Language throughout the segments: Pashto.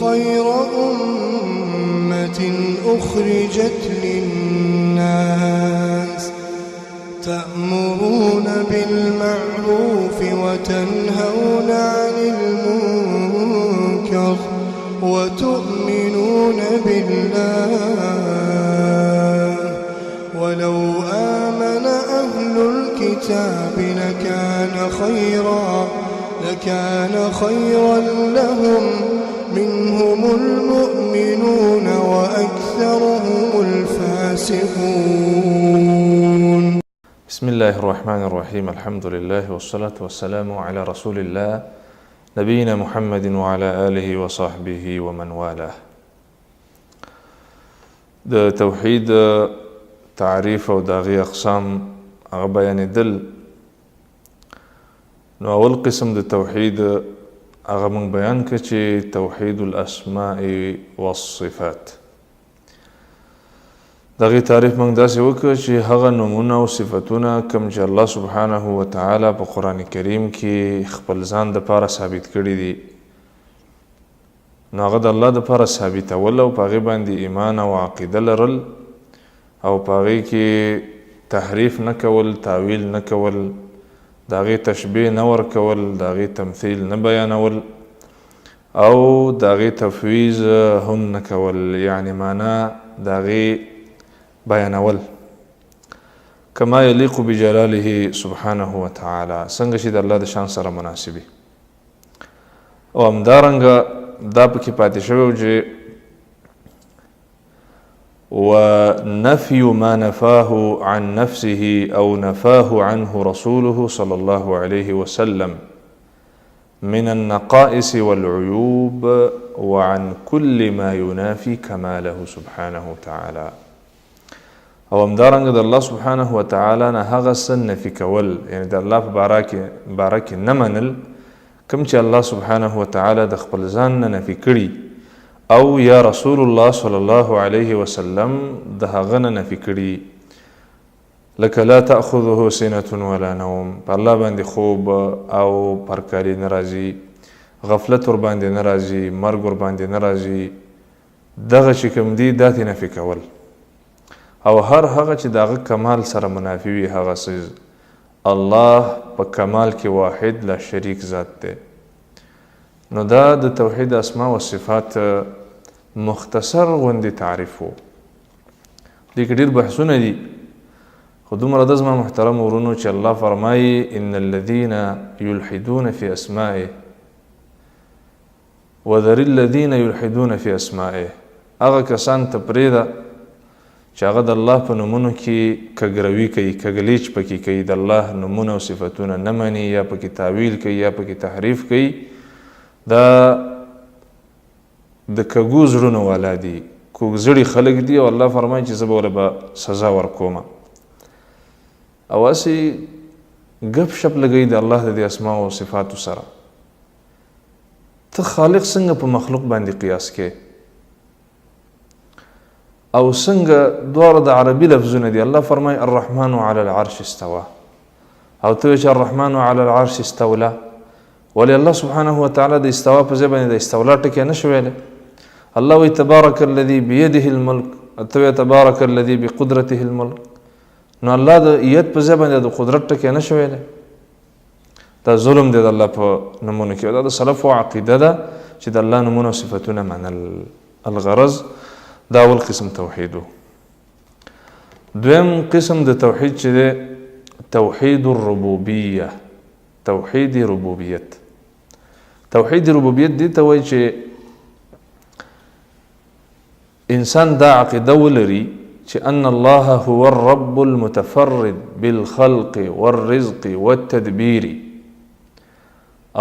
خير أمة أخرجت للناس تأمرون بالمعروف وتنهون عن المنكر وتؤمنون بالله ولو آمن أهل الكتاب لكان خيرا لهم منهم المؤمنون وأكثرهم الفاسقون. بسم الله الرحمن الرحيم. الحمد لله والصلاة والسلام على رسول الله نبينا محمد وعلى آله وصحبه ومن والاه. د توحید تعریف او داغي اقسام هغه بیانېدل. نو اول قسم د توحید هغه موږ بیان کړ چې توحید الاسماء والصفات. دغه تعریف موږ داسې وکړ چې هغه نومونه او صفتونه کوم چې الله سبحانه وتعالی په قرآن کریم کې خپل ځان دپاره ثابت کړي دي، نو هغه د الله دپاره ثابتول او په هغې باندې ایمان او عقیده لرل او په هغې کې تحریف نه کول، تاویل نه کول، د هغې تشبیه نه ورکول، د هغې تمثیل نه بیانول او د هغې تفویض هم نه کول، یعنی معنا د هغې بیانول کما یلیق بجلاله سبحانه وتعالی، څنګه چې د الله د شان سره مناسبي. او همدارنګه دا پکې پاتې شوی چې ونفي ما نفاه عن نفسه أو نفاه عنه رسوله صلى الله عليه وسلم من النقائص والعيوب وعن كل ما ينافي كماله سبحانه وتعالى. او همدارنګه د الله سبحانه وتعالی نه هغه څه نفي کول، یعنی د الله په باره کې نه منل کوم چې الله سبحانه وتعالی د خپل ځان نه نفي کړي او یا رسول الله صلی الله علیه وسلم د هغه نه نفي کړي، لکه لا تأخذه سنة ولا نوم، په الله باندې خوب او پرکاري نه راځي، غفلت ور باندې نه راځي، مرګ ور باندې نه راځي، دغه چې کوم دي دا ترې نفي کول. او هر هغه چې د هغه کمال سره منافي وي هغه څیز، الله په کمال کې واحد لا شریک ذات دی. نو دا د توحید اسماء و صفات مختصر غوندې تعریف و. دې کې ډېر بحثونه دي، خو دومره ده زما محترم ورونو چې الله فرمایي ان الذین یلحدون فی اسمائه وذر الذین یلحدون فی اسمائه، هغه کسان ته پرېږده چې هغه د الله په نومونو کې کږروي کوي، کږلیچ پکې کوي، د الله نومونه او صفتونه نه مني، یا پکې تاویل کوي یا پکې تحریف کوي، دا د کږو زړونو والا دي، کوږزړي خلک دي. او الله فرمایي چې زه به ورله سزا ورکوم. او هسې ګپ شپ لګوي د الله د دې اسماء او صفاتو سره. ته خالق څنګه په مخلوق باندې قیاس کې، او څنګه دواړه د عربي لفظونه دي. الله فرمایي الرحمن علی العرش استوى، او ته چې الرحمن علی العرش استولا، ولی الله سبحانه وتعالی د استوا په ځای باندې د استولا ټکی نه شو ویلی. الله وی تبارک الذي بيده الملک، ته وی تبارک الذي بقدرته الملک، نو الله د ید په ځای باندې د قدرت ټکی نه شو ویلی. دا ظلم دی د الله په نومونو کې. دا د سلفو عقیده ده چې د الله نومونه او صفتونه منل. الغرض دا اول قسم توحید و. دویم قسم د توحید چې دی توحید الربوبیه، توحید ربوبیت. توحید ربوبیت دی ته وایي چې انسان دا عقیده ولري چې ان الله هو الرب المتفرد بالخلق والرزق والتدبیر.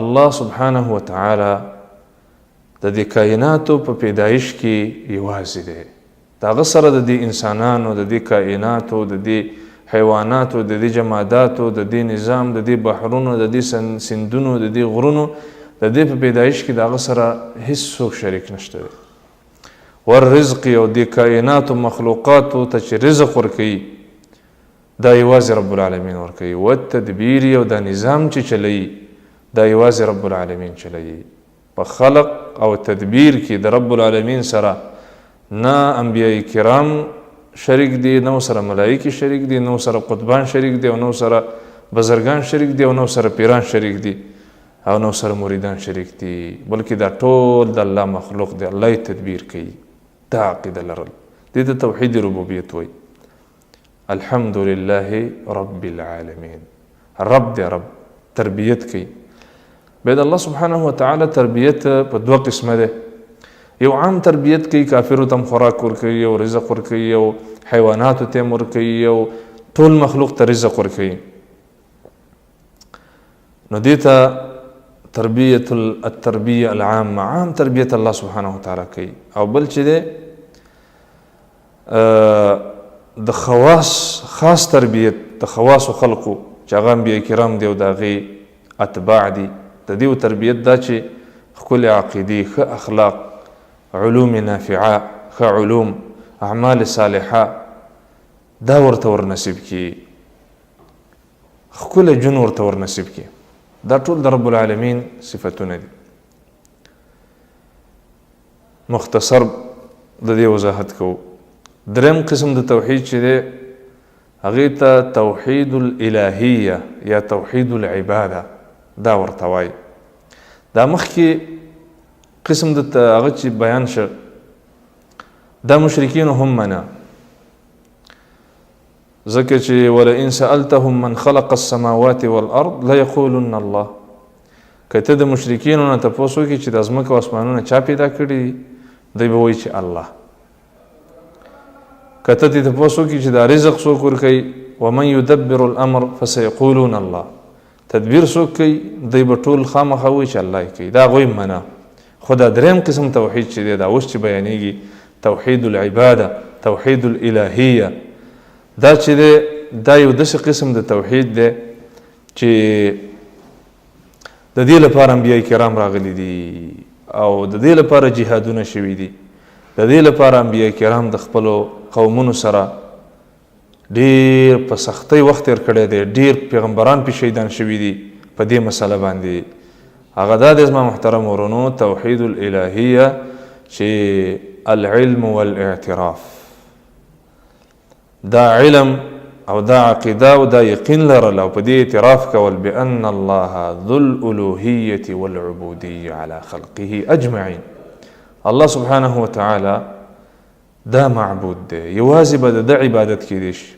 الله سبحانه وتعالی د دې کائناتو په پیدایش کې یوازې دی. د هغه سره د دې انسانانو، د دې کائناتو، د دې حیواناتو، د دې جماداتو، د دې نظام، د دې بحرونو، د دې سندونو، د دې غرونو، د دې په پیدایش کې د هغه سره هیڅ څوک شریک نشته دی. والرزق، او دې کائناتو مخلوقاتو ته چې رزق ورکوي دا یوازې رب العالمین ورکوي. والتدبیر، او دا نظام چې چلوي دا یوازې رب العالمین چلوي. په خلق او تدبیر کې د رب العالمین سره نه انبیاء کرام شریک دي، نو سره ملائکه شریک دي، نو سره قطبان شریک دي، او نو سره بزرگان شریک دي، او نو سره پیران شریک دي، او نو سره مریدان شریک دي، بلکې دا ټول د الله مخلوق دی. الله یې تدبیر کوي. دا عقیده لرل دې ته توحید ربوبیت وایي. الحمد لله رب العالمین. رب دی، رب تربیت کوي. بیا د الله سبحانه وتعالی تربیت په دوه قسمه ده. یو عام تربیت کوي، کافرو ته خوراک ورکوي او رزق ورکوي، او حیواناتو ته ورکوي، او ټول مخلوق ته رزق ورکوي. نو دې ته التربیه العامه، عام تربیت الله سبحانه وتعالی کوي. او بل چې ده د خاص تربیت د خواصو خلقو چې هغه انبیاء کرام دي او د هغې اتباع دي، د دې تربیت دا چې ښکلې عقیدې، ښه اخلاق، علوم نافعه، ښه علوم، اعمال صالحه دا ورته ورنصیب کړي، ښکلی ژوند ورته ورنصیب کړي. دا ټول د رب العالمین صفتونه دي. مختصر د دې وضاحت کوو. دریم قسم د توحید چې دی هغې ته توحید الالهیه یا توحید العباده دا ورته وایي. دا مخکې قسم د هغه چې بیان شه دا مشرکینو هم منه، ځکه چې ولئن سألتهم من خلق السماوات والارض ليقولن الله. که ته د مشرکینو نه تپوس وکړې چې د ځمکه او اسمانونه چا پیدا کړي دي، دوی به وایي چې الله. که ته دې تپوس وکړې چې دا رزق څوک ورکوي، ومن يدبر الامر فسيقولون الله، تدبیر څوک کوي، دوی به ټول خامخا وایي چې الله یې کوي. دا هغوی منه. خو دا دریم قسم توحید چې دی دا اوس چې بیانېږي، توحید العباده، توحید الالهیه، دا چې دی دا یو داسې قسم د توحید دی چې د دې لپاره انبیاء کرام راغلي دي او د دې لپاره جهادونه شوي دي. د دې لپاره انبیاء کرام د خپلو قومونو سره ډېر په سختۍ وخت تېر کړی دی، ډېر پیغمبران پې شهیدان شوي دي په دې مسله باندې. هغه دا دی زما محترم ورونو توحید الالهیه چې العلم والاعتراف، دا علم او دا عقیده او دا یقین لرل او په دې اعتراف کول بأن الله ذو الالوهیة والعبودیة على خلقه اجمعین. الله سبحانه وتعالی دا معبود دی، یوازې به د عبادت کیدی شي،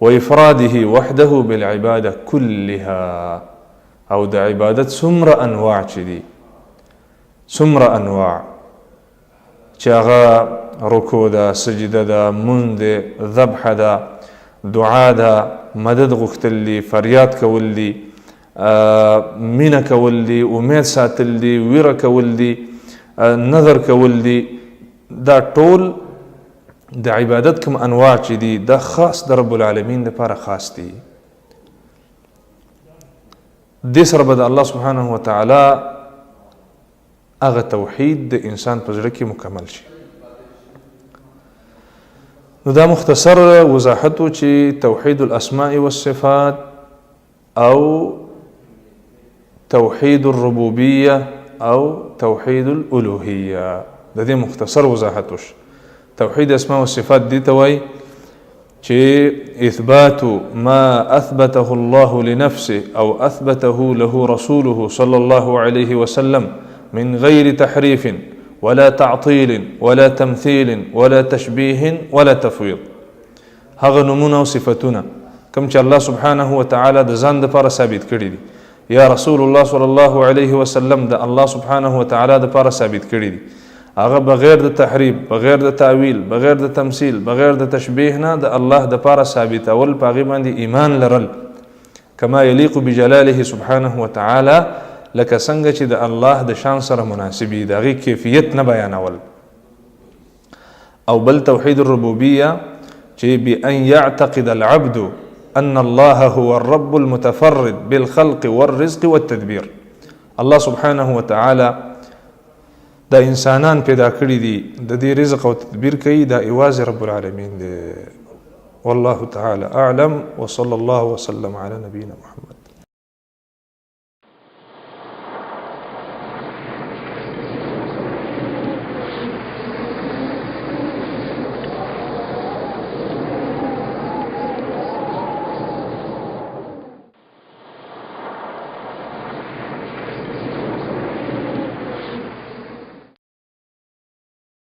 وافراده وحده بالعباده كلها. او د عبادت څومره انواع چې دي، څومره انواع چې هغه رکوع ده، سجده ده، مونځ دی، ذبح ده، دعا ده، مدد غوښتل دي، فریاد کول دي، مینه کول دي، امید ساتل دي، ویره کول دي، نظر کول دي، دا ټول د عبادت کوم انواع چې دي دا خاص د رب العالمین لپاره خاص دي. دې سره به د الله سبحانه وتعالی هغه توحید د انسان په زړه کې مکمل شي. نو دا مختصر وضاحت و چې توحید الاسماء والصفات او توحید الربوبیه او توحید الالوهیه، د دې مختصر وضاحت وش. توحید اسماء والصفات دې ته وایي چې اثبات ما اثبته الله لنفسه او اثبته له رسوله صلى الله عليه وسلم من غير تحريف ولا تعطيل ولا تمثيل ولا تشبيه ولا تفويض. هغه نمونه او صفتونه کوم چې الله سبحانه وتعالى د ځان لپاره ثابت کړي دي، یا رسول الله صلی الله علیه وسلم د الله سبحانه وتعالى لپاره ثابت کړي دي، هغه بغیر د تحریف، بغیر د تعویل، بغیر د تمثیل، بغیر د تشبیه نه د الله دپاره ثابتول، په هغې باندې ایمان لرل کما یلیق بجلاله سبحانه وتعالی، لکه څنګه چې د الله د شان سره مناسب وي، د هغې کیفیت نه بیانول. او بل توحید الربوبیه چې بأن يعتقد العبد أن الله هو الرب المتفرد بالخلق والرزق والتدبير. الله سبحانه وتعالى دا انسانان پیدا کړي دي، د دې رزق او تدبیر کوي، دا یوازې رب العالمین دی. والله تعالی اعلم وصلى الله وسلم على نبينا محمد.